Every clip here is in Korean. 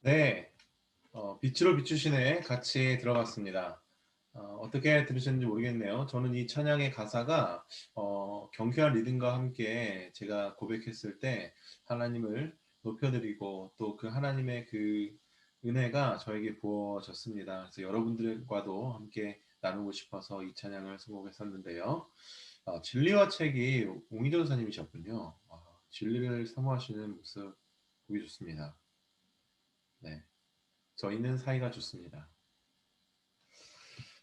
네, 빛으로 비추시네 같이 들어봤습니다. 어떻게 들으셨는지 모르겠네요. 저는 이 찬양의 가사가 경쾌한 리듬과 함께 제가 고백했을 때 하나님을 높여드리고 또 그 하나님의 그 은혜가 저에게 부어졌습니다. 그래서 여러분들과도 함께 나누고 싶어서 이 찬양을 선곡했었는데요. 진리와 책이 옹희전 사님이셨군요. 진리를 사모하시는 모습 보기 좋습니다. 네. 저희는 사이가 좋습니다.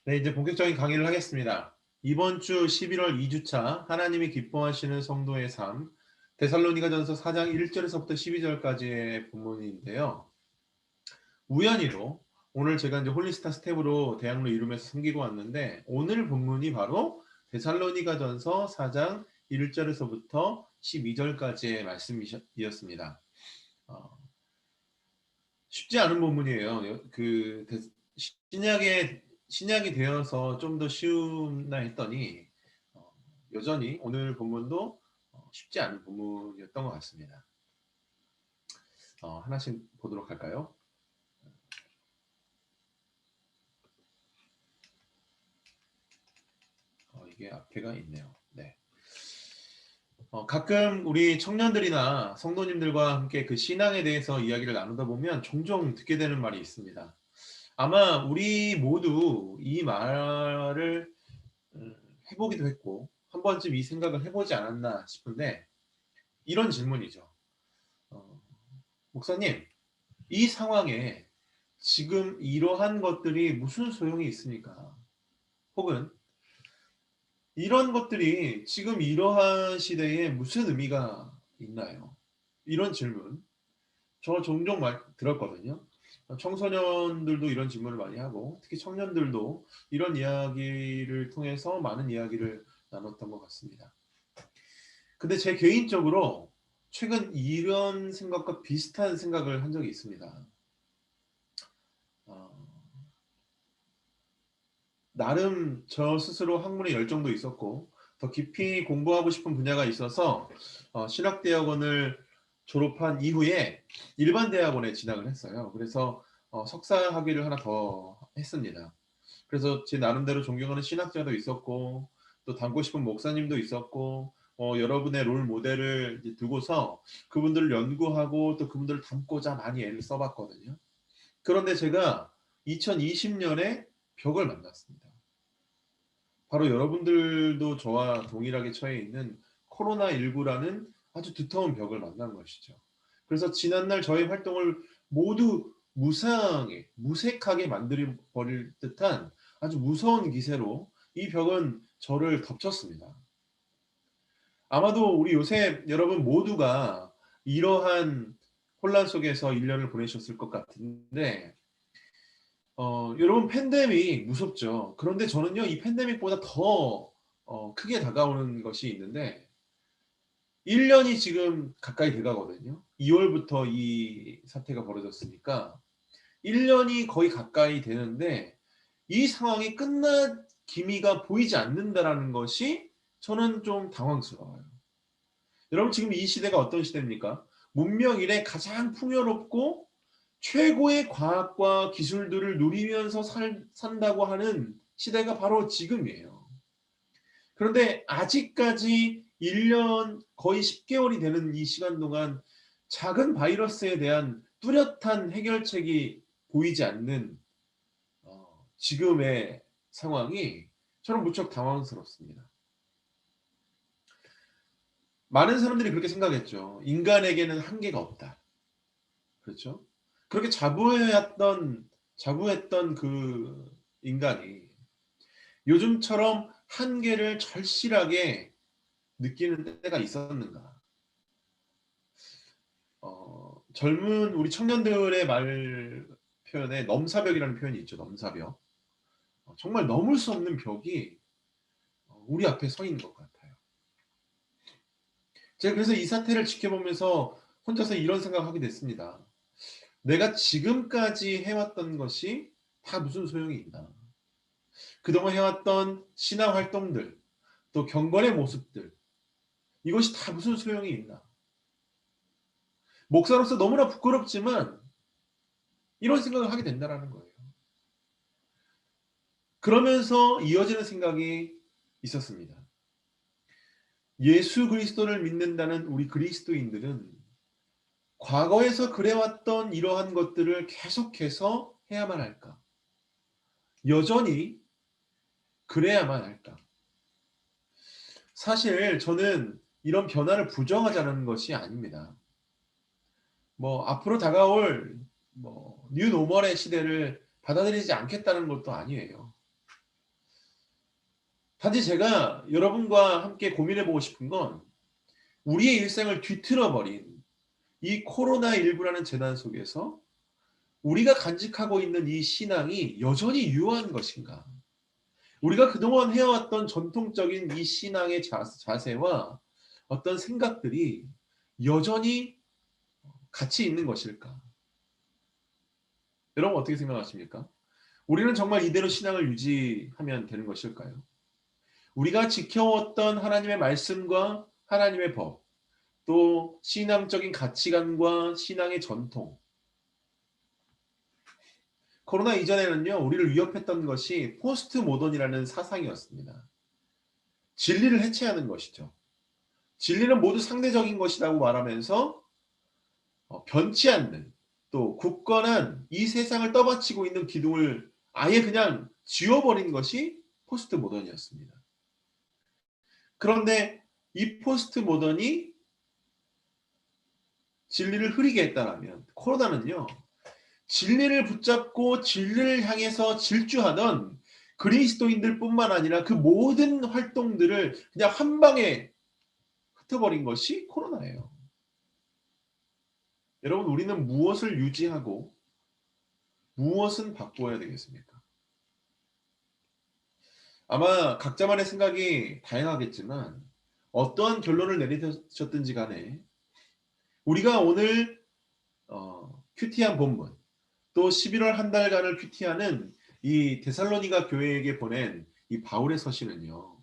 네, 이제 본격적인 강의를 하겠습니다. 이번 주 11월 2주차 하나님이 기뻐하시는 성도의 삶 데살로니가전서 4장 1절에서부터 12절까지의 본문인데요. 우연히도 오늘 제가 이제 홀리스타 스텝으로 대학로 이룸에서 섬기고 왔는데 오늘 본문이 바로 데살로니가전서 4장 1절에서부터 12절까지의 말씀이었습니다. 쉽지 않은 본문이에요. 신약이 되어서 좀 더 쉬우나 했더니 여전히 오늘 본문도 쉽지 않은 본문이었던 것 같습니다. 하나씩 보도록 할까요? 이게 앞에가 있네요. 네. 가끔 우리 청년들이나 성도님들과 함께 그 신앙에 대해서 이야기를 나누다 보면 종종 듣게 되는 말이 있습니다. 아마 우리 모두 이 말을 해보기도 했고 한 번쯤 이 생각을 해보지 않았나 싶은데 이런 질문이죠. 목사님, 이 상황에 지금 이러한 것들이 무슨 소용이 있습니까? 혹은 이런 것들이 지금 이러한 시대에 무슨 의미가 있나요? 이런 질문 저 종종 들었거든요. 청소년들도 이런 질문을 많이 하고 특히 청년들도 이런 이야기를 통해서 많은 이야기를 나눴던 것 같습니다. 근데 제 개인적으로 최근 이런 생각과 비슷한 생각을 한 적이 있습니다. 어, 나름 저 스스로 학문에 열정도 있었고 더 깊이 공부하고 싶은 분야가 있어서 신학대학원을 졸업한 이후에 일반 대학원에 진학을 했어요. 그래서 석사 학위를 하나 더 했습니다. 그래서 제 나름대로 존경하는 신학자도 있었고 또 닮고 싶은 목사님도 있었고 여러분의 롤 모델을 이제 두고서 그분들을 연구하고 또 그분들을 닮고자 많이 애를 써봤거든요. 그런데 제가 2020년에 벽을 만났습니다. 바로 여러분들도 저와 동일하게 처해 있는 코로나19라는 아주 두터운 벽을 만난 것이죠. 그래서 지난날 저의 활동을 모두 무색하게 만들어버릴 듯한 아주 무서운 기세로 이 벽은 저를 덮쳤습니다. 아마도 우리 요새 여러분 모두가 이러한 혼란 속에서 1년을 보내셨을 것 같은데 여러분 팬데믹 무섭죠. 그런데 저는요 이 팬데믹보다 더 크게 다가오는 것이 있는데 1년이 지금 가까이 돼가거든요. 2월부터 이 사태가 벌어졌으니까 1년이 거의 가까이 되는데 이 상황이 끝날 기미가 보이지 않는다라는 것이 저는 좀 당황스러워요. 여러분 지금 이 시대가 어떤 시대입니까? 문명 이래 가장 풍요롭고 최고의 과학과 기술들을 누리면서 산다고 하는 시대가 바로 지금이에요. 그런데 아직까지 1년 거의 10개월이 되는 이 시간 동안 작은 바이러스에 대한 뚜렷한 해결책이 보이지 않는 지금의 상황이 저는 무척 당황스럽습니다. 많은 사람들이 그렇게 생각했죠. 인간에게는 한계가 없다. 그렇죠? 그렇게 자부했던 그 인간이 요즘처럼 한계를 절실하게 느끼는 때가 있었는가? 젊은 우리 청년들의 말 표현에 넘사벽이라는 표현이 있죠. 넘사벽. 정말 넘을 수 없는 벽이 우리 앞에 서 있는 것 같아요. 제가 그래서 이 사태를 지켜보면서 혼자서 이런 생각을 하게 됐습니다. 내가 지금까지 해왔던 것이 다 무슨 소용이 있나? 그동안 해왔던 신앙 활동들, 또 경건의 모습들, 이것이 다 무슨 소용이 있나? 목사로서 너무나 부끄럽지만 이런 생각을 하게 된다라는 거예요. 그러면서 이어지는 생각이 있었습니다. 예수 그리스도를 믿는다는 우리 그리스도인들은 과거에서 그래왔던 이러한 것들을 계속해서 해야만 할까? 여전히 그래야만 할까? 사실 저는 이런 변화를 부정하자는 것이 아닙니다. 앞으로 다가올 뉴노멀의 시대를 받아들이지 않겠다는 것도 아니에요. 단지 제가 여러분과 함께 고민해 보고 싶은 건 우리의 일상을 뒤틀어 버린 이 코로나19라는 재난 속에서 우리가 간직하고 있는 이 신앙이 여전히 유효한 것인가? 우리가 그동안 해왔던 전통적인 이 신앙의 자세와 어떤 생각들이 여전히 가치 있는 것일까? 여러분 어떻게 생각하십니까? 우리는 정말 이대로 신앙을 유지하면 되는 것일까요? 우리가 지켜왔던 하나님의 말씀과 하나님의 법, 또 신앙적인 가치관과 신앙의 전통. 코로나 이전에는요, 우리를 위협했던 것이 포스트 모던이라는 사상이었습니다. 진리를 해체하는 것이죠. 진리는 모두 상대적인 것이라고 말하면서 변치 않는 또 굳건한 이 세상을 떠받치고 있는 기둥을 아예 그냥 지워버린 것이 포스트 모던이었습니다. 그런데 이 포스트 모던이 진리를 흐리게 했다라면 코로나는요. 진리를 붙잡고 진리를 향해서 질주하던 그리스도인들뿐만 아니라 그 모든 활동들을 그냥 한 방에 흩어버린 것이 코로나예요. 여러분 우리는 무엇을 유지하고 무엇은 바꾸어야 되겠습니까? 아마 각자만의 생각이 다양하겠지만 어떠한 결론을 내리셨든지 간에 우리가 오늘 큐티한 본문 또 11월 한 달간을 큐티하는 이 데살로니가 교회에게 보낸 이 바울의 서신은요.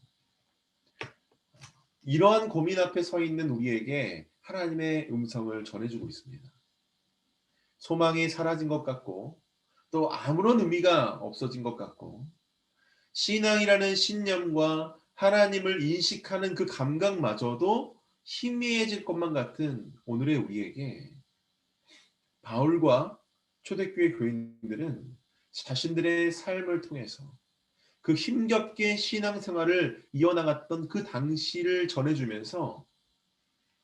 이러한 고민 앞에 서 있는 우리에게 하나님의 음성을 전해주고 있습니다. 소망이 사라진 것 같고 또 아무런 의미가 없어진 것 같고 신앙이라는 신념과 하나님을 인식하는 그 감각마저도 희미해질 것만 같은 오늘의 우리에게 바울과 초대교회 교인들은 자신들의 삶을 통해서 그 힘겹게 신앙생활을 이어나갔던 그 당시를 전해주면서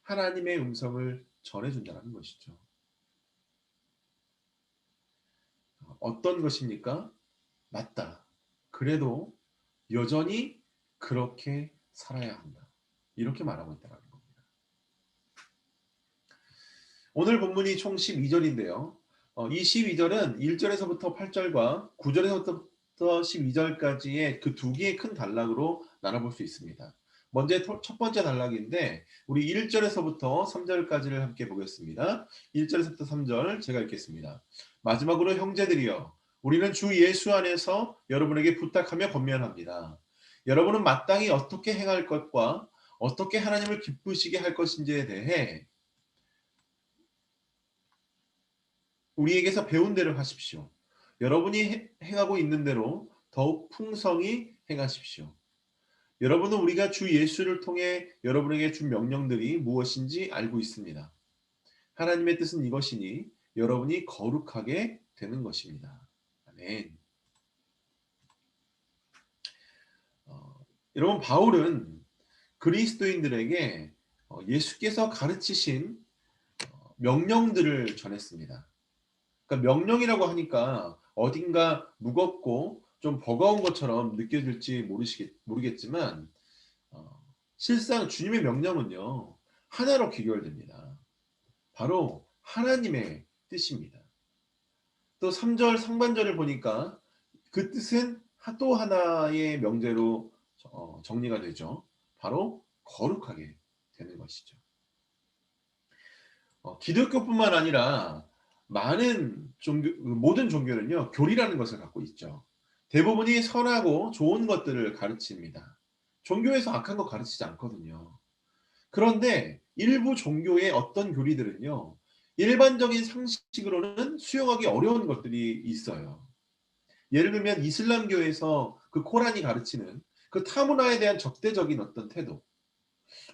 하나님의 음성을 전해준다는 것이죠. 어떤 것입니까? 맞다. 그래도 여전히 그렇게 살아야 한다. 이렇게 말하고 있다는 겁니다. 오늘 본문이 총 12절인데요. 이 12절은 1절에서부터 8절과 9절에서부터 12절까지의 그 두 개의 큰 단락으로 나눠볼 수 있습니다. 먼저 첫 번째 단락인데 우리 1절에서부터 3절까지를 함께 보겠습니다. 1절에서부터 3절 제가 읽겠습니다. 마지막으로 형제들이여 우리는 주 예수 안에서 여러분에게 부탁하며 권면합니다. 여러분은 마땅히 어떻게 행할 것과 어떻게 하나님을 기쁘시게 할 것인지에 대해 우리에게서 배운 대로 하십시오. 여러분이 행하고 있는 대로 더욱 풍성히 행하십시오. 여러분은 우리가 주 예수를 통해 여러분에게 준 명령들이 무엇인지 알고 있습니다. 하나님의 뜻은 이것이니 여러분이 거룩하게 되는 것입니다. 아멘. 여러분 바울은 그리스도인들에게 예수께서 가르치신 명령들을 전했습니다. 그러니까 명령이라고 하니까 어딘가 무겁고 좀 버거운 것처럼 느껴질지 모르겠지만 실상 주님의 명령은요 하나로 귀결됩니다. 바로 하나님의 뜻입니다. 또 3절 상반절을 보니까 그 뜻은 또 하나의 명제로 정리가 되죠. 바로 거룩하게 되는 것이죠. 기독교뿐만 아니라 모든 종교는요 교리라는 것을 갖고 있죠. 대부분이 선하고 좋은 것들을 가르칩니다. 종교에서 악한 거 가르치지 않거든요. 그런데 일부 종교의 어떤 교리들은요 일반적인 상식으로는 수용하기 어려운 것들이 있어요. 예를 들면 이슬람교에서 그 코란이 가르치는 그 타문화에 대한 적대적인 어떤 태도.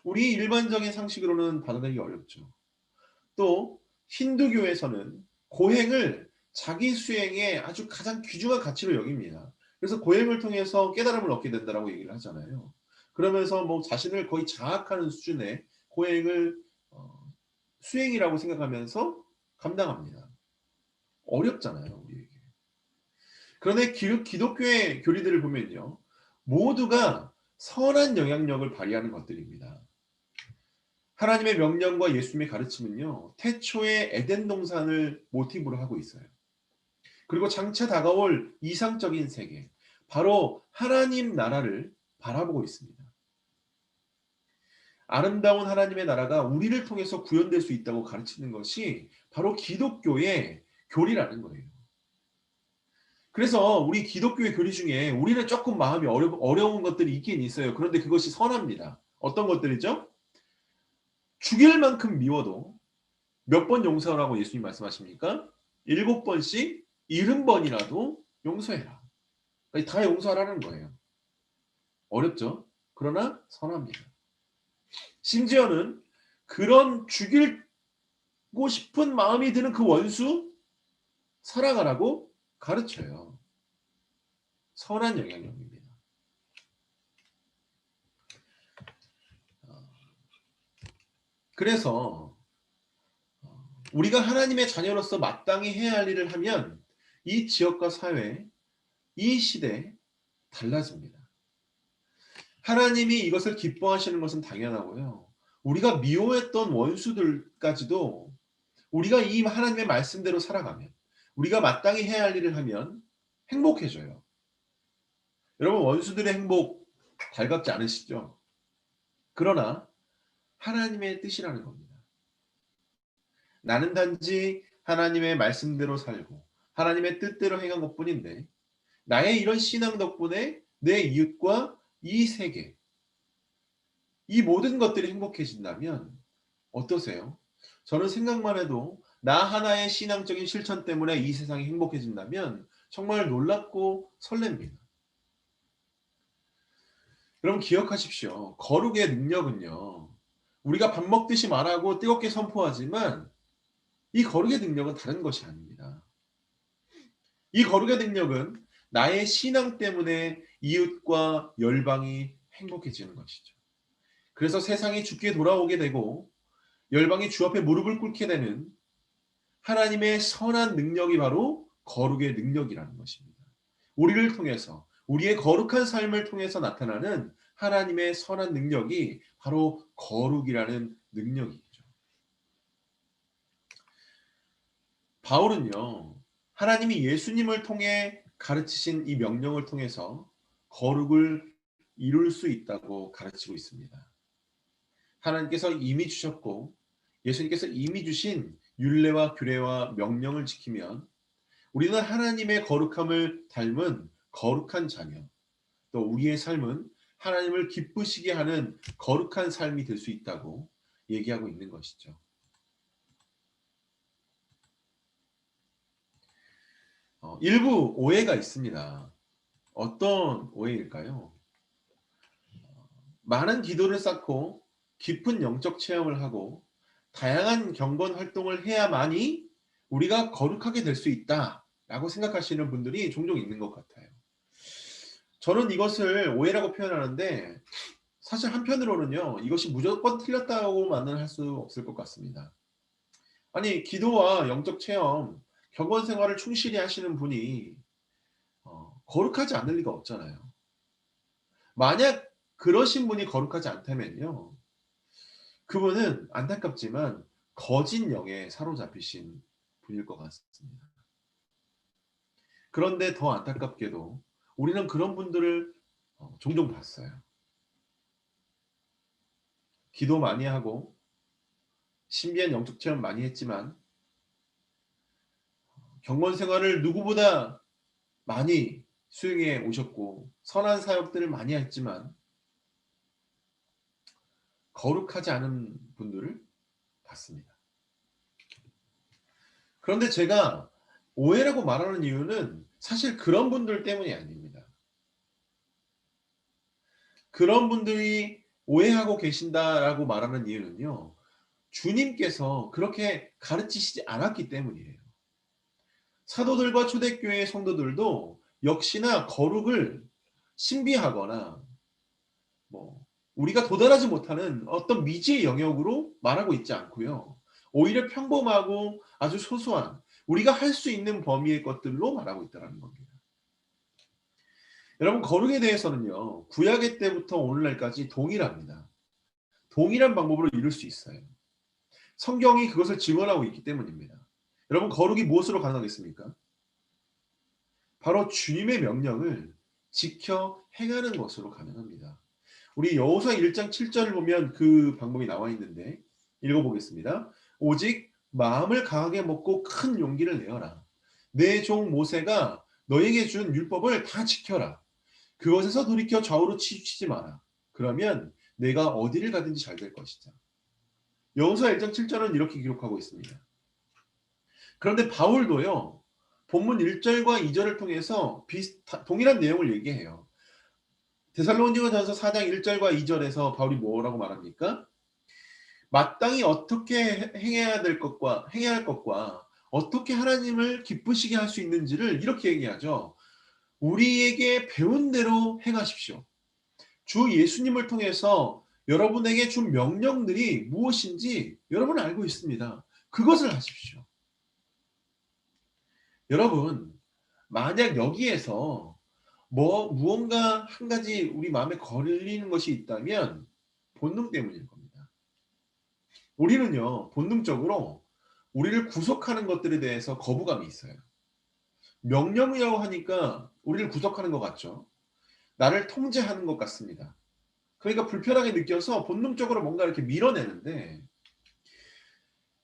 우리 일반적인 상식으로는 받아들이기 어렵죠. 또 힌두교에서는 고행을 자기 수행의 아주 가장 귀중한 가치로 여깁니다. 그래서 고행을 통해서 깨달음을 얻게 된다라고 얘기를 하잖아요. 그러면서 뭐 자신을 거의 자학하는 수준의 고행을 수행이라고 생각하면서 감당합니다. 어렵잖아요, 우리에게. 그런데 기독교의 교리들을 보면요. 모두가 선한 영향력을 발휘하는 것들입니다. 하나님의 명령과 예수님의 가르침은요. 태초의 에덴 동산을 모티브로 하고 있어요. 그리고 장차 다가올 이상적인 세계, 바로 하나님 나라를 바라보고 있습니다. 아름다운 하나님의 나라가 우리를 통해서 구현될 수 있다고 가르치는 것이 바로 기독교의 교리라는 거예요. 그래서 우리 기독교의 교리 중에 우리는 조금 마음이 어려운 것들이 있긴 있어요. 그런데 그것이 선합니다. 어떤 것들이죠? 죽일 만큼 미워도 몇 번 용서하라고 예수님 말씀하십니까? 7번씩 70번이라도 용서해라. 다 용서하라는 거예요. 어렵죠? 그러나 선합니다. 심지어는 그런 죽이고 싶은 마음이 드는 그 원수 사랑하라고 가르쳐요. 선한 영향력입니다. 그래서 우리가 하나님의 자녀로서 마땅히 해야 할 일을 하면 이 지역과 사회, 이 시대 달라집니다. 하나님이 이것을 기뻐하시는 것은 당연하고요. 우리가 미워했던 원수들까지도 우리가 이 하나님의 말씀대로 살아가면, 우리가 마땅히 해야 할 일을 하면 행복해져요. 여러분, 원수들의 행복 달갑지 않으시죠? 그러나 하나님의 뜻이라는 겁니다. 나는 단지 하나님의 말씀대로 살고 하나님의 뜻대로 행한 것뿐인데, 나의 이런 신앙 덕분에 내 이웃과 이 세계, 이 모든 것들이 행복해진다면 어떠세요? 저는 생각만 해도 나 하나의 신앙적인 실천 때문에 이 세상이 행복해진다면 정말 놀랍고 설렙니다. 여러분 기억하십시오. 거룩의 능력은요. 우리가 밥 먹듯이 말하고 뜨겁게 선포하지만 이 거룩의 능력은 다른 것이 아닙니다. 이 거룩의 능력은 나의 신앙 때문에 이웃과 열방이 행복해지는 것이죠. 그래서 세상이 주께 돌아오게 되고 열방이 주 앞에 무릎을 꿇게 되는 하나님의 선한 능력이 바로 거룩의 능력이라는 것입니다. 우리를 통해서, 우리의 거룩한 삶을 통해서 나타나는 하나님의 선한 능력이 바로 거룩이라는 능력이죠. 바울은요, 하나님이 예수님을 통해 가르치신 이 명령을 통해서 거룩을 이룰 수 있다고 가르치고 있습니다. 하나님께서 이미 주셨고 예수님께서 이미 주신 율례와 규례와 명령을 지키면 우리는 하나님의 거룩함을 닮은 거룩한 자녀, 또 우리의 삶은 하나님을 기쁘시게 하는 거룩한 삶이 될 수 있다고 얘기하고 있는 것이죠. 일부 오해가 있습니다. 어떤 오해일까요? 많은 기도를 쌓고 깊은 영적 체험을 하고 다양한 경건 활동을 해야만이 우리가 거룩하게 될 수 있다라고 생각하시는 분들이 종종 있는 것 같아요. 저는 이것을 오해라고 표현하는데 사실 한편으로는요. 이것이 무조건 틀렸다고만은 할 수 없을 것 같습니다. 아니 기도와 영적 체험, 경건 생활을 충실히 하시는 분이 거룩하지 않을 리가 없잖아요. 만약 그러신 분이 거룩하지 않다면요. 그분은 안타깝지만 거짓 영에 사로잡히신 분일 것 같습니다. 그런데 더 안타깝게도 우리는 그런 분들을 종종 봤어요. 기도 많이 하고 신비한 영적 체험 많이 했지만 경건 생활을 누구보다 많이 수행해 오셨고 선한 사역들을 많이 했지만 거룩하지 않은 분들을 봤습니다. 그런데 제가 오해라고 말하는 이유는 사실 그런 분들 때문이 아닙니다. 그런 분들이 오해하고 계신다라고 말하는 이유는요. 주님께서 그렇게 가르치시지 않았기 때문이에요. 사도들과 초대교회 성도들도 역시나 거룩을 신비하거나 뭐 우리가 도달하지 못하는 어떤 미지의 영역으로 말하고 있지 않고요. 오히려 평범하고 아주 소소한 우리가 할 수 있는 범위의 것들로 말하고 있다는 겁니다. 여러분 거룩에 대해서는요. 구약의 때부터 오늘날까지 동일합니다. 동일한 방법으로 이룰 수 있어요. 성경이 그것을 증언하고 있기 때문입니다. 여러분 거룩이 무엇으로 가능하겠습니까? 바로 주님의 명령을 지켜 행하는 것으로 가능합니다. 우리 여호수아 1장 7절을 보면 그 방법이 나와 있는데 읽어보겠습니다. 오직 마음을 강하게 먹고 큰 용기를 내어라. 내 종 모세가 너에게 준 율법을 다 지켜라. 그것에서 돌이켜 좌우로 치우치지 마라. 그러면 내가 어디를 가든지 잘 될 것이다. 여호수아 1장 7절은 이렇게 기록하고 있습니다. 그런데 바울도요. 본문 1절과 2절을 통해서 동일한 내용을 얘기해요. 데살로니가전서 4장 1절과 2절에서 바울이 뭐라고 말합니까? 마땅히 어떻게 행해야 할 것과 어떻게 하나님을 기쁘시게 할 수 있는지를 이렇게 얘기하죠. 우리에게 배운 대로 행하십시오. 주 예수님을 통해서 여러분에게 준 명령들이 무엇인지 여러분은 알고 있습니다. 그것을 하십시오. 여러분, 만약 여기에서 무언가 한 가지 우리 마음에 걸리는 것이 있다면 본능 때문일 겁니다. 우리는요, 본능적으로 우리를 구속하는 것들에 대해서 거부감이 있어요. 명령이라고 하니까 우리를 구속하는 것 같죠? 나를 통제하는 것 같습니다. 그러니까 불편하게 느껴서 본능적으로 뭔가 이렇게 밀어내는데,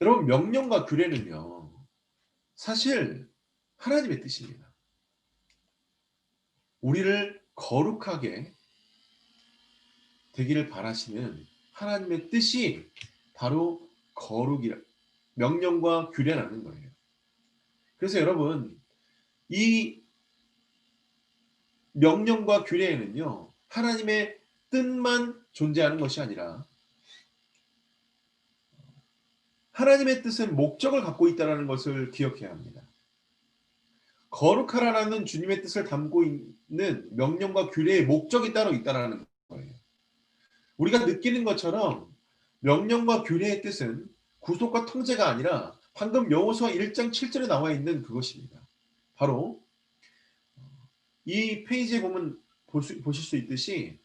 여러분, 명령과 규례는요, 사실 하나님의 뜻입니다. 우리를 거룩하게 되기를 바라시는 하나님의 뜻이 바로 거룩이라, 명령과 규례라는 거예요. 그래서 여러분, 이 명령과 규례에는요, 하나님의 뜻만 존재하는 것이 아니라 하나님의 뜻은 목적을 갖고 있다는 것을 기억해야 합니다. 거룩하라는 주님의 뜻을 담고 있는 명령과 규례의 목적이 따로 있다는 거예요. 우리가 느끼는 것처럼 명령과 규례의 뜻은 구속과 통제가 아니라 방금 여호수아 1장 7절에 나와 있는 그것입니다. 바로 이 페이지에 보면 보실 수 있듯이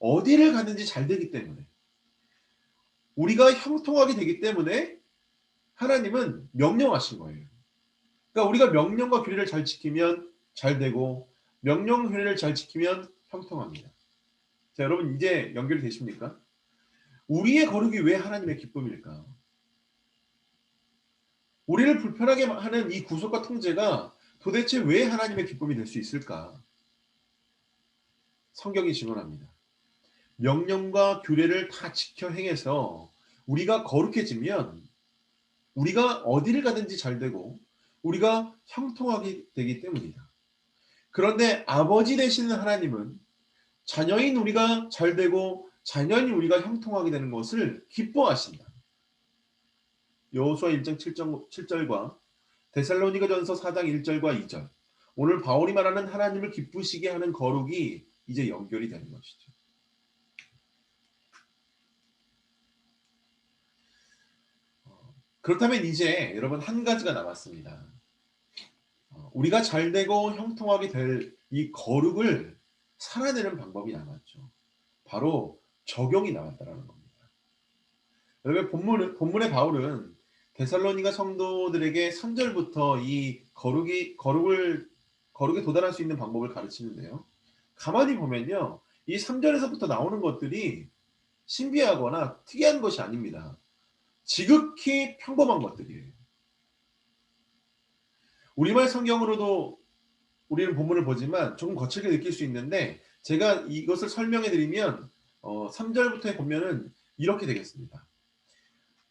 어디를 가든지 잘 되기 때문에 우리가 형통하게 되기 때문에 하나님은 명령하신 거예요. 그러니까 우리가 명령과 규례를 잘 지키면 잘 되고 명령 규례를 잘 지키면 형통합니다. 자, 여러분 이제 연결되십니까? 우리의 거룩이 왜 하나님의 기쁨일까? 우리를 불편하게 하는 이 구속과 통제가 도대체 왜 하나님의 기쁨이 될 수 있을까? 성경이 증언합니다. 명령과 규례를 다 지켜 행해서 우리가 거룩해지면 우리가 어디를 가든지 잘 되고 우리가 형통하게 되기 때문이다. 그런데 아버지 되시는 하나님은 자녀인 우리가 잘 되고 자녀인 우리가 형통하게 되는 것을 기뻐하신다. 여호수아 1장 7절과 데살로니가전서 4장 1절과 2절. 오늘 바울이 말하는 하나님을 기쁘시게 하는 거룩이 이제 연결이 되는 것이죠. 그렇다면 이제 여러분 한 가지가 남았습니다. 우리가 잘 되고 형통하게 될 이 거룩을 살아내는 방법이 남았죠. 바로 적용이 남았다는 겁니다. 여러분 본문의 바울은 데살로니가 성도들에게 3절부터 이 거룩에 도달할 수 있는 방법을 가르치는데요. 가만히 보면요. 이 3절에서부터 나오는 것들이 신비하거나 특이한 것이 아닙니다. 지극히 평범한 것들이에요. 우리말 성경으로도 우리는 본문을 보지만 조금 거칠게 느낄 수 있는데 제가 이것을 설명해 드리면 3절부터의 보면은 이렇게 되겠습니다.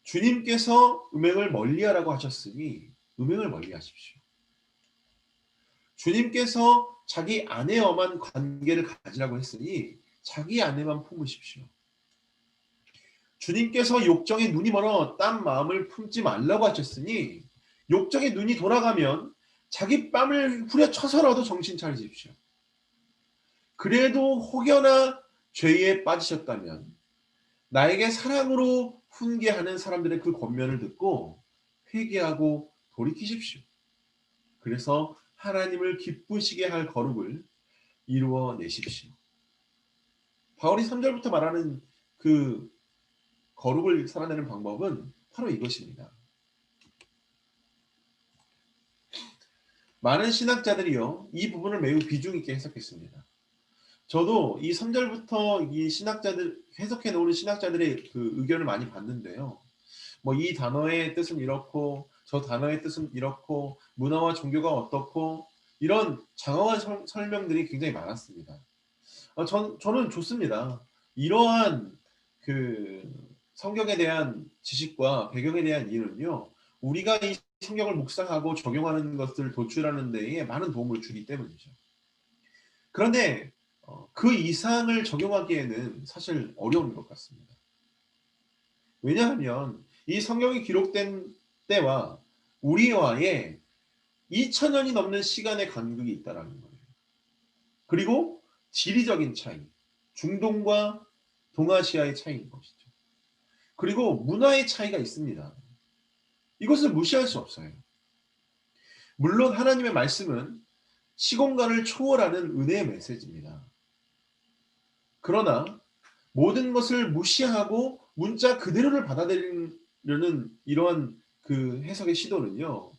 주님께서 음행을 멀리하라고 하셨으니 음행을 멀리하십시오. 주님께서 자기 아내와만 관계를 가지라고 했으니 자기 아내만 품으십시오. 주님께서 욕정에 눈이 멀어 딴 마음을 품지 말라고 하셨으니 욕정에 눈이 돌아가면 자기 뺨을 후려쳐서라도 정신 차리십시오. 그래도 혹여나 죄에 빠지셨다면 나에게 사랑으로 훈계하는 사람들의 그 권면을 듣고 회개하고 돌이키십시오. 그래서 하나님을 기쁘시게 할 거룩을 이루어내십시오. 바울이 3절부터 말하는 그 거룩을 살아내는 방법은 바로 이것입니다. 많은 신학자들이요, 이 부분을 매우 비중 있게 해석했습니다. 저도 이 3절부터 이 신학자들 해석해 놓은 신학자들의 그 의견을 많이 봤는데요. 뭐 이 단어의 뜻은 이렇고 저 단어의 뜻은 이렇고 문화와 종교가 어떻고 이런 장황한 설명들이 굉장히 많았습니다. 저는 좋습니다. 이러한 그 성경에 대한 지식과 배경에 대한 이해는요, 우리가 이 성경을 묵상하고 적용하는 것을 도출하는 데에 많은 도움을 주기 때문이죠. 그런데 그 이상을 적용하기에는 사실 어려운 것 같습니다. 왜냐하면 이 성경이 기록된 때와 우리와의 2000년이 넘는 시간의 간극이 있다는 거예요. 그리고 지리적인 차이, 중동과 동아시아의 차이인 것이죠. 그리고 문화의 차이가 있습니다. 이것을 무시할 수 없어요. 물론 하나님의 말씀은 시공간을 초월하는 은혜의 메시지입니다. 그러나 모든 것을 무시하고 문자 그대로를 받아들이려는 이러한 그 해석의 시도는요,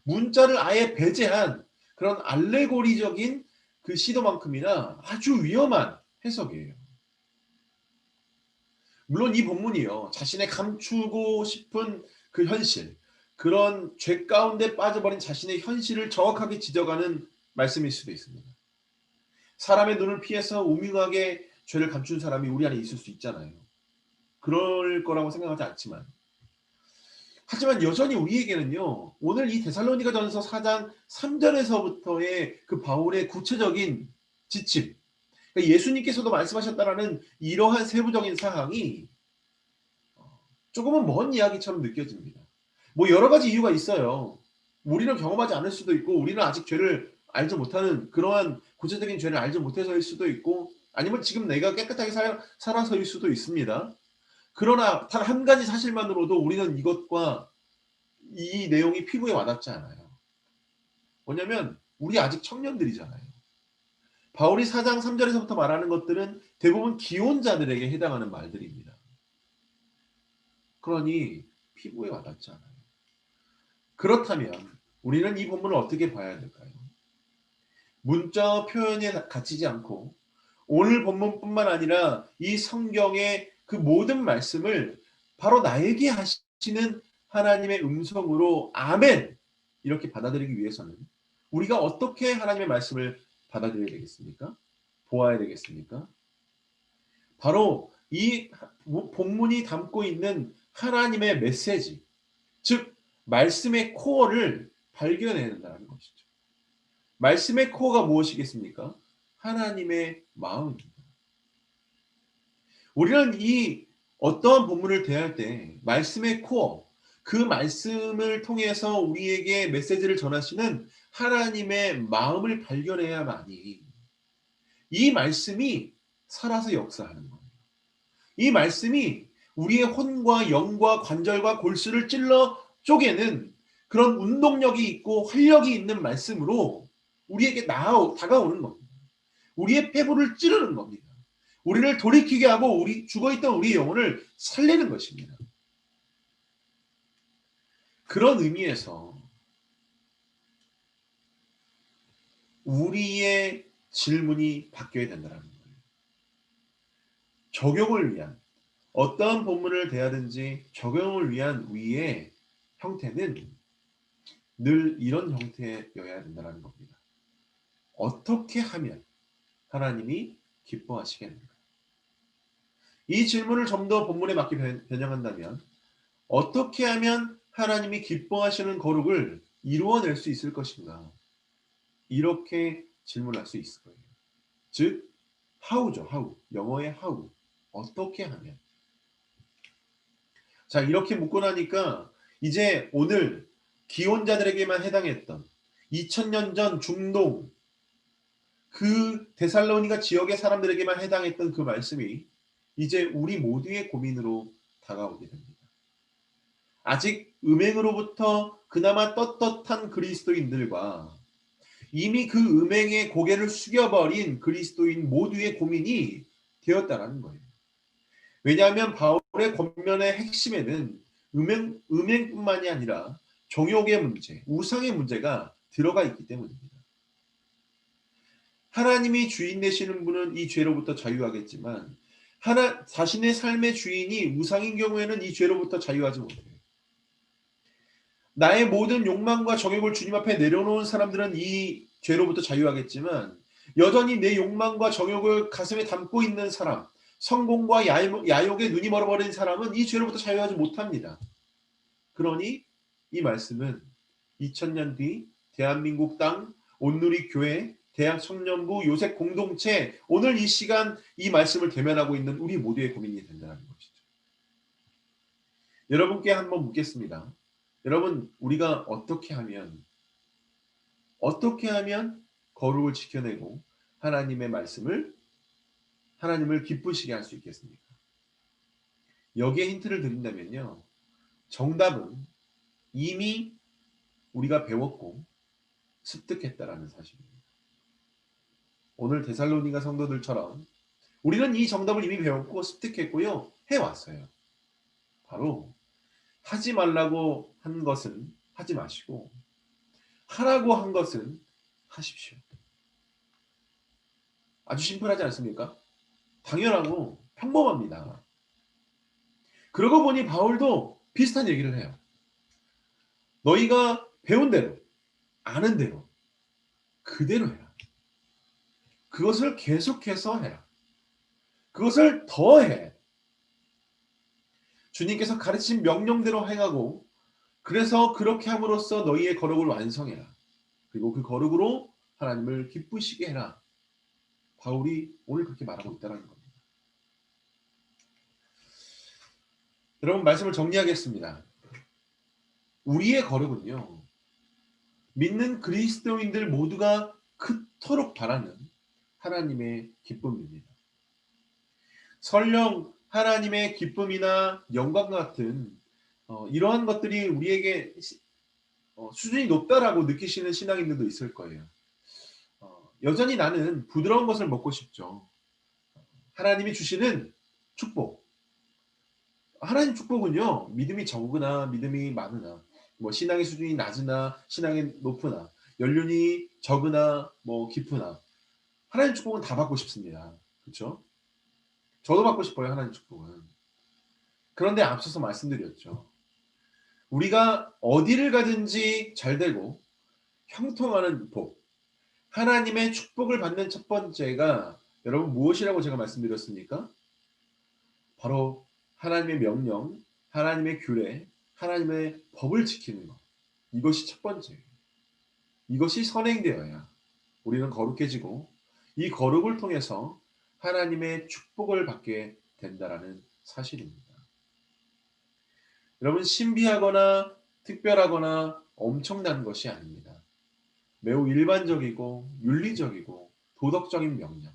문자를 아예 배제한 그런 알레고리적인 그 시도만큼이나 아주 위험한 해석이에요. 물론 이 본문이요, 자신의 감추고 싶은 그 현실, 그런 죄 가운데 빠져버린 자신의 현실을 정확하게 지적하는 말씀일 수도 있습니다. 사람의 눈을 피해서 우명하게 죄를 감춘 사람이 우리 안에 있을 수 있잖아요. 그럴 거라고 생각하지 않지만, 하지만 여전히 우리에게는요, 오늘 이 데살로니가전서 4장 3절에서부터의 그 바울의 구체적인 지침, 그러니까 예수님께서도 말씀하셨다라는 이러한 세부적인 사항이 조금은 먼 이야기처럼 느껴집니다. 뭐 여러 가지 이유가 있어요. 우리는 경험하지 않을 수도 있고, 우리는 아직 죄를 알지 못하는 그러한 구체적인 죄를 알지 못해서일 수도 있고, 아니면 지금 내가 깨끗하게 살아서일 수도 있습니다. 그러나 단 한 가지 사실만으로도 우리는 이것과 이 내용이 피부에 와닿지 않아요. 뭐냐면 우리 아직 청년들이잖아요. 바울이 4장 3절에서부터 말하는 것들은 대부분 기혼자들에게 해당하는 말들입니다. 그러니 피부에 와닿지 않아요. 그렇다면 우리는 이 본문을 어떻게 봐야 될까요? 문자와 표현에 갇히지 않고 오늘 본문뿐만 아니라 이 성경의 그 모든 말씀을 바로 나에게 하시는 하나님의 음성으로 아멘 이렇게 받아들이기 위해서는 우리가 어떻게 하나님의 말씀을 받아들여야 되겠습니까? 보아야 되겠습니까? 바로 이 본문이 담고 있는 하나님의 메시지, 즉 말씀의 코어를 발견해야 된다는 것이죠. 말씀의 코어가 무엇이겠습니까? 하나님의 마음입니다. 우리는 이 어떠한 본문을 대할 때 말씀의 코어, 그 말씀을 통해서 우리에게 메시지를 전하시는 하나님의 마음을 발견해야만이 이 말씀이 살아서 역사하는 거예요. 이 말씀이 우리의 혼과 영과 관절과 골수를 찔러 쪼개는 그런 운동력이 있고 활력이 있는 말씀으로 우리에게 다가오는 겁니다. 우리의 폐부를 찌르는 겁니다. 우리를 돌이키게 하고 우리 죽어있던 우리의 영혼을 살리는 것입니다. 그런 의미에서 우리의 질문이 바뀌어야 된다는 거예요. 적용을 위한 어떠한 본문을 대하든지 적용을 위한 우리의 형태는 늘 이런 형태여야 된다는 겁니다. 어떻게 하면 하나님이 기뻐하시겠는가? 이 질문을 좀 더 본문에 맞게 변형한다면 어떻게 하면 하나님이 기뻐하시는 거룩을 이루어낼 수 있을 것인가? 이렇게 질문할 수 있을 거예요. 즉, how죠, how. 영어의 how. 어떻게 하면. 자, 이렇게 묻고 나니까 이제 오늘 기혼자들에게만 해당했던 2000년 전 중동 그 데살로니가 지역의 사람들에게만 해당했던 그 말씀이 이제 우리 모두의 고민으로 다가오게 됩니다. 아직 음행으로부터 그나마 떳떳한 그리스도인들과 이미 그 음행에 고개를 숙여버린 그리스도인 모두의 고민이 되었다는 거예요. 왜냐하면 바울의 권면의 핵심에는 음행뿐만이 아니라 정욕의 문제, 우상의 문제가 들어가 있기 때문입니다. 하나님이 주인 되시는 분은 이 죄로부터 자유하겠지만 자신의 삶의 주인이 우상인 경우에는 이 죄로부터 자유하지 못해요. 나의 모든 욕망과 정욕을 주님 앞에 내려놓은 사람들은 이 죄로부터 자유하겠지만 여전히 내 욕망과 정욕을 가슴에 담고 있는 사람, 성공과 야욕에 눈이 멀어버린 사람은 이 죄로부터 자유하지 못합니다. 그러니 이 말씀은 2000년 뒤 대한민국 땅, 온누리 교회, 대학 청년부, 요셉 공동체, 오늘 이 시간 이 말씀을 대면하고 있는 우리 모두의 고민이 된다는 것이죠. 여러분께 한번 묻겠습니다. 여러분, 우리가 어떻게 하면 거룩을 지켜내고 하나님의 말씀을, 하나님을 기쁘시게 할 수 있겠습니까? 여기에 힌트를 드린다면요. 정답은 이미 우리가 배웠고 습득했다라는 사실입니다. 오늘 데살로니가 성도들처럼 우리는 이 정답을 이미 배웠고 습득했고요. 해왔어요. 바로 하지 말라고 한 것은 하지 마시고 하라고 한 것은 하십시오. 아주 심플하지 않습니까? 당연하고 평범합니다. 그러고 보니 바울도 비슷한 얘기를 해요. 너희가 배운 대로, 아는 대로, 그대로 해라. 그것을 계속해서 해라. 그것을 더해. 주님께서 가르친 명령대로 행하고 그래서 그렇게 함으로써 너희의 거룩을 완성해라. 그리고 그 거룩으로 하나님을 기쁘시게 해라. 바울이 오늘 그렇게 말하고 있다는 겁니다. 여러분, 말씀을 정리하겠습니다. 우리의 거룩은요, 믿는 그리스도인들 모두가 그토록 바라는 하나님의 기쁨입니다. 설령 하나님의 기쁨이나 영광 같은 이러한 것들이 우리에게 수준이 높다라고 느끼시는 신앙인들도 있을 거예요. 여전히 나는 부드러운 것을 먹고 싶죠. 하나님이 주시는 축복. 하나님 축복은요, 믿음이 적으나 믿음이 많으나, 뭐 신앙의 수준이 낮으나 신앙이 높으나, 연륜이 적으나 뭐 깊으나, 하나님 축복은 다 받고 싶습니다. 그렇죠? 저도 받고 싶어요, 하나님 축복은. 그런데 앞서서 말씀드렸죠. 우리가 어디를 가든지 잘 되고 형통하는 복, 하나님의 축복을 받는 첫 번째가 여러분 무엇이라고 제가 말씀드렸습니까? 바로 하나님의 명령, 하나님의 규례, 하나님의 법을 지키는 것. 이것이 첫 번째예요. 이것이 선행되어야 우리는 거룩해지고 이 거룩을 통해서 하나님의 축복을 받게 된다라는 사실입니다. 여러분, 신비하거나 특별하거나 엄청난 것이 아닙니다. 매우 일반적이고 윤리적이고 도덕적인 명령.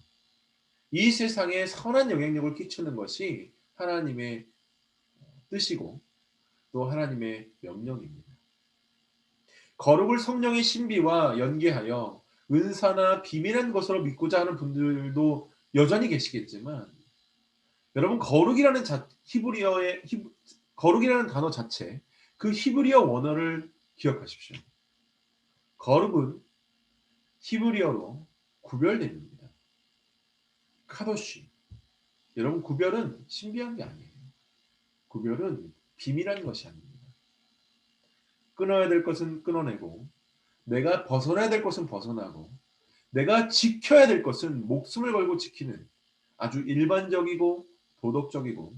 이 세상에 선한 영향력을 끼치는 것이 하나님의 뜻이고 또 하나님의 명령입니다. 거룩을 성령의 신비와 연계하여 은사나 비밀한 것으로 믿고자 하는 분들도 여전히 계시겠지만 여러분, 거룩이라는 거룩이라는 단어 자체, 그 히브리어 원어를 기억하십시오. 거룩은 히브리어로 구별됩니다. 카도시. 여러분, 구별은 신비한 게 아니에요. 구별은 비밀한 것이 아닙니다. 끊어야 될 것은 끊어내고, 내가 벗어나야 될 것은 벗어나고, 내가 지켜야 될 것은 목숨을 걸고 지키는 아주 일반적이고 도덕적이고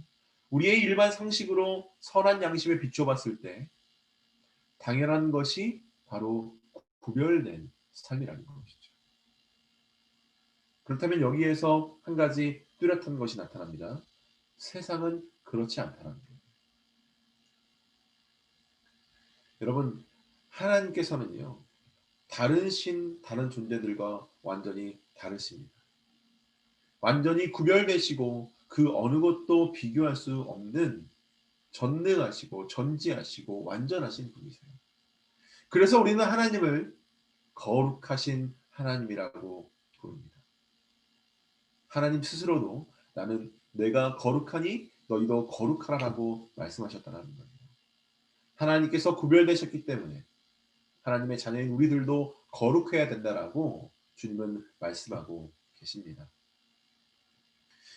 우리의 일반 상식으로 선한 양심에 비춰봤을 때 당연한 것이 바로 구별된 삶이라는 것이죠. 그렇다면 여기에서 한 가지 뚜렷한 것이 나타납니다. 세상은 그렇지 않다는 거예요. 여러분, 하나님께서는요, 다른 신, 다른 존재들과 완전히 다르십니다. 완전히 구별되시고 그 어느 것도 비교할 수 없는 전능하시고 전지하시고 완전하신 분이세요. 그래서 우리는 하나님을 거룩하신 하나님이라고 부릅니다. 하나님 스스로도 나는 내가 거룩하니 너희도 거룩하라고 말씀하셨다는 거예요. 하나님께서 구별되셨기 때문에 하나님의 자녀인 우리들도 거룩해야 된다라고 주님은 말씀하고 계십니다.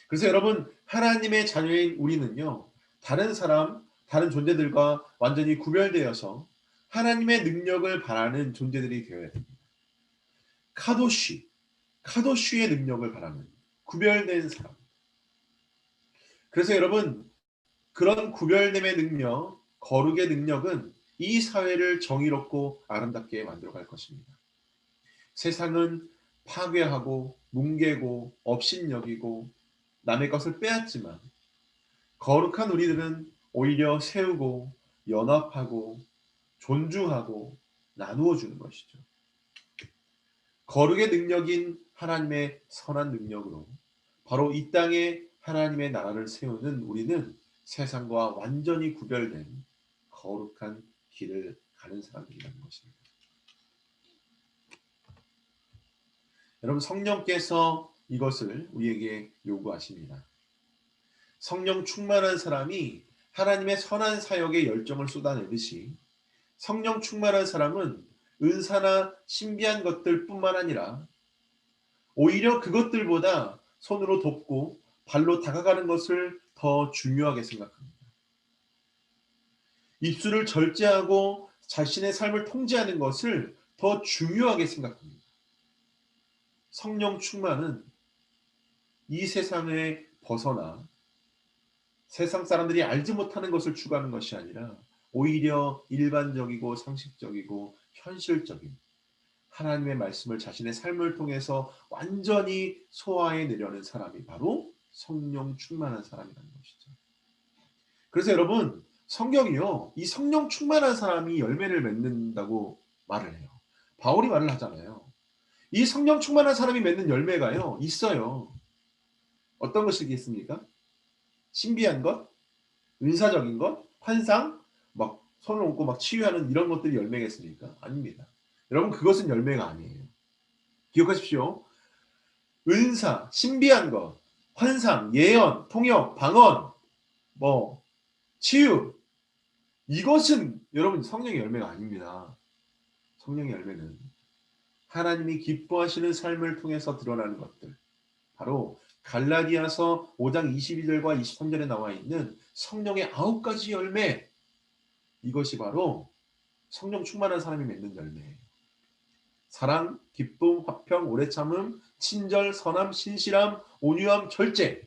그래서 여러분, 하나님의 자녀인 우리는요, 다른 사람, 다른 존재들과 완전히 구별되어서 하나님의 능력을 바라는 존재들이 되어야 됩니다. 카도쉬의 능력을 바라는 구별된 사람. 그래서 여러분, 그런 구별됨의 능력, 거룩의 능력은 이 사회를 정의롭고 아름답게 만들어갈 것입니다. 세상은 파괴하고 뭉개고 업신여기고 남의 것을 빼앗지만 거룩한 우리들은 오히려 세우고 연합하고 존중하고 나누어 주는 것이죠. 거룩의 능력인 하나님의 선한 능력으로 바로 이 땅에 하나님의 나라를 세우는 우리는 세상과 완전히 구별된 거룩한 길을 가는 사람들이라는 것입니다. 여러분, 성령께서 이것을 우리에게 요구하십니다. 성령 충만한 사람이 하나님의 선한 사역에 열정을 쏟아내듯이 성령 충만한 사람은 은사나 신비한 것들뿐만 아니라 오히려 그것들보다 손으로 돕고 발로 다가가는 것을 더 중요하게 생각합니다. 입술을 절제하고 자신의 삶을 통제하는 것을 더 중요하게 생각합니다. 성령 충만은 이 세상에 벗어나 세상 사람들이 알지 못하는 것을 추구하는 것이 아니라 오히려 일반적이고 상식적이고 현실적인 하나님의 말씀을 자신의 삶을 통해서 완전히 소화해내려는 사람이 바로 성령 충만한 사람이라는 것이죠. 그래서 여러분, 성경이요, 이 성령 충만한 사람이 열매를 맺는다고 말을 해요. 바울이 말을 하잖아요. 이 성령 충만한 사람이 맺는 열매가요, 있어요. 어떤 것이겠습니까? 신비한 것, 은사적인 것, 환상, 막 손을 얹고 막 치유하는 이런 것들이 열매겠습니까? 아닙니다. 여러분, 그것은 열매가 아니에요. 기억하십시오. 은사, 신비한 것, 환상, 예언, 통역, 방언, 뭐 치유, 이것은 여러분 성령의 열매가 아닙니다. 성령의 열매는 하나님이 기뻐하시는 삶을 통해서 드러나는 것들, 바로 갈라디아서 5장 22절과 23절에 나와 있는 성령의 9가지 열매, 이것이 바로 성령 충만한 사람이 맺는 열매예요. 사랑, 기쁨, 화평, 오래 참음, 친절, 선함, 신실함, 온유함, 절제.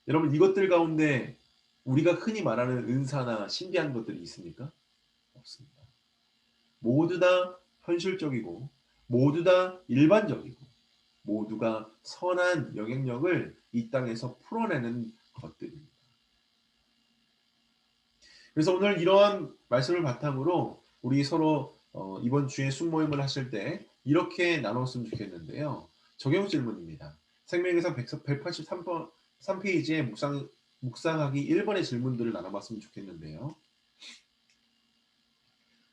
여러분, 이것들 가운데 우리가 흔히 말하는 은사나 신비한 것들이 있습니까? 없습니다. 모두 다 현실적이고 모두 다 일반적이고 모두가 선한 영향력을 이 땅에서 풀어내는 것들입니다. 그래서 오늘 이러한 말씀을 바탕으로 우리 서로 이번 주에 숙모임을 하실 때 이렇게 나눴으면 좋겠는데요. 적용 질문입니다. 생명의상 183페이지에 묵상하기 1번의 질문들을 나눠봤으면 좋겠는데요.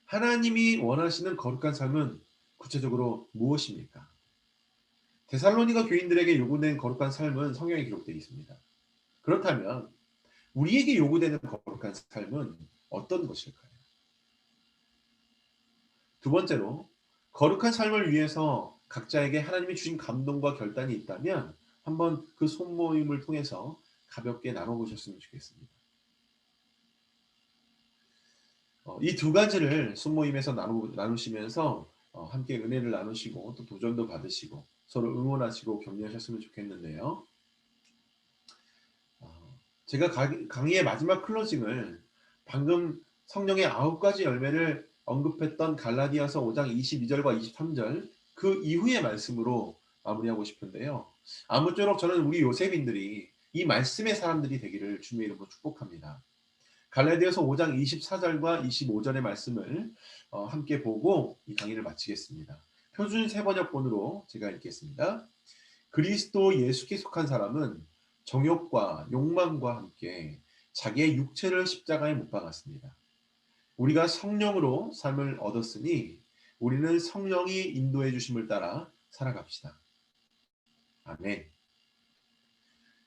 하나님이 원하시는 거룩한 삶은 구체적으로 무엇입니까? 데살로니가 교인들에게 요구된 거룩한 삶은 성경에 기록되어 있습니다. 그렇다면 우리에게 요구되는 거룩한 삶은 어떤 것일까요? 두 번째로, 거룩한 삶을 위해서 각자에게 하나님이 주신 감동과 결단이 있다면 한번 그 손모임을 통해서 가볍게 나눠보셨으면 좋겠습니다. 이 두 가지를 손모임에서 나누시면서 함께 은혜를 나누시고 또 도전도 받으시고 서로 응원하시고 격려하셨으면 좋겠는데요. 제가 강의의 마지막 클로징을 방금 성령의 9가지 열매를 언급했던 갈라디아서 5장 22절과 23절 그 이후의 말씀으로 마무리하고 싶은데요. 아무쪼록 저는 우리 요셉인들이 이 말씀의 사람들이 되기를 주님의 이름으로 축복합니다. 갈라디아서 5장 24절과 25절의 말씀을 함께 보고 이 강의를 마치겠습니다. 표준 세번역본으로 제가 읽겠습니다. 그리스도 예수께 속한 사람은 정욕과 욕망과 함께 자기의 육체를 십자가에 못 박았습니다. 우리가 성령으로 삶을 얻었으니 우리는 성령이 인도해 주심을 따라 살아갑시다. 아멘.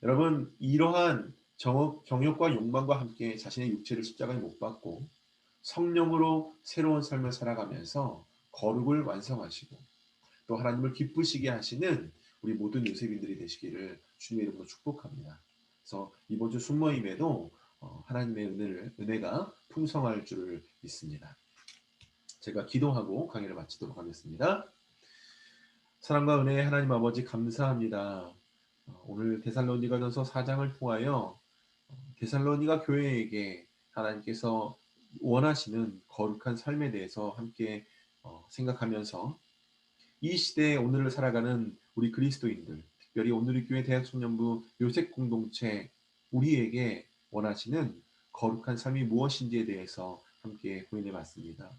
여러분, 이러한 정욕과 욕망과 함께 자신의 육체를 십자가에 못 박고 성령으로 새로운 삶을 살아가면서 거룩을 완성하시고 또 하나님을 기쁘시게 하시는 우리 모든 요셉인들이 되시기를 주님의 이름으로 축복합니다. 그래서 이번 주 순모임에도 하나님의 은혜가 풍성할 줄을 믿습니다. 제가 기도하고 강의를 마치도록 하겠습니다. 사랑과 은혜의 하나님 아버지 감사합니다. 오늘 데살로니가전서 4장을 통하여 데살로니가 교회에게 하나님께서 원하시는 거룩한 삶에 대해서 함께 생각하면서 이 시대에 오늘을 살아가는 우리 그리스도인들, 특별히 오늘의 교회 대학송년부 요셉 공동체 우리에게 원하시는 거룩한 삶이 무엇인지에 대해서 함께 고민해 봤습니다.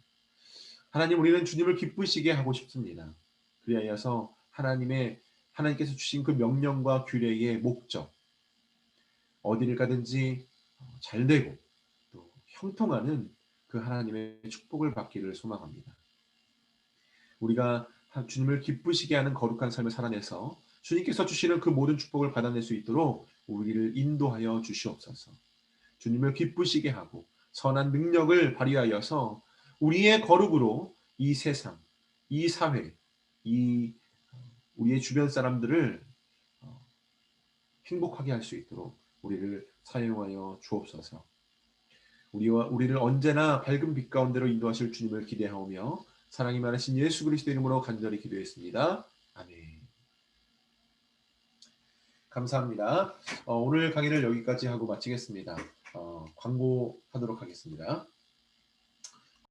하나님, 우리는 주님을 기쁘시게 하고 싶습니다. 그리하여서 하나님께서 주신 그 명령과 규례의 목적, 어디를 가든지 잘되고 또 형통하는 그 하나님의 축복을 받기를 소망합니다. 우리가 주님을 기쁘시게 하는 거룩한 삶을 살아내서 주님께서 주시는 그 모든 축복을 받아낼 수 있도록 우리를 인도하여 주시옵소서. 주님을 기쁘시게 하고 선한 능력을 발휘하여서 우리의 거룩으로 이 세상, 이 사회, 우리의 주변 사람들을 행복하게 할 수 있도록 우리를 사용하여 주옵소서. 우리를 언제나 밝은 빛 가운데로 인도하실 주님을 기대하오며 사랑이 많으신 예수 그리스도 이름으로 간절히 기도했습니다. 아멘. 감사합니다. 오늘 강의를 여기까지 하고 마치겠습니다. 광고하도록 하겠습니다.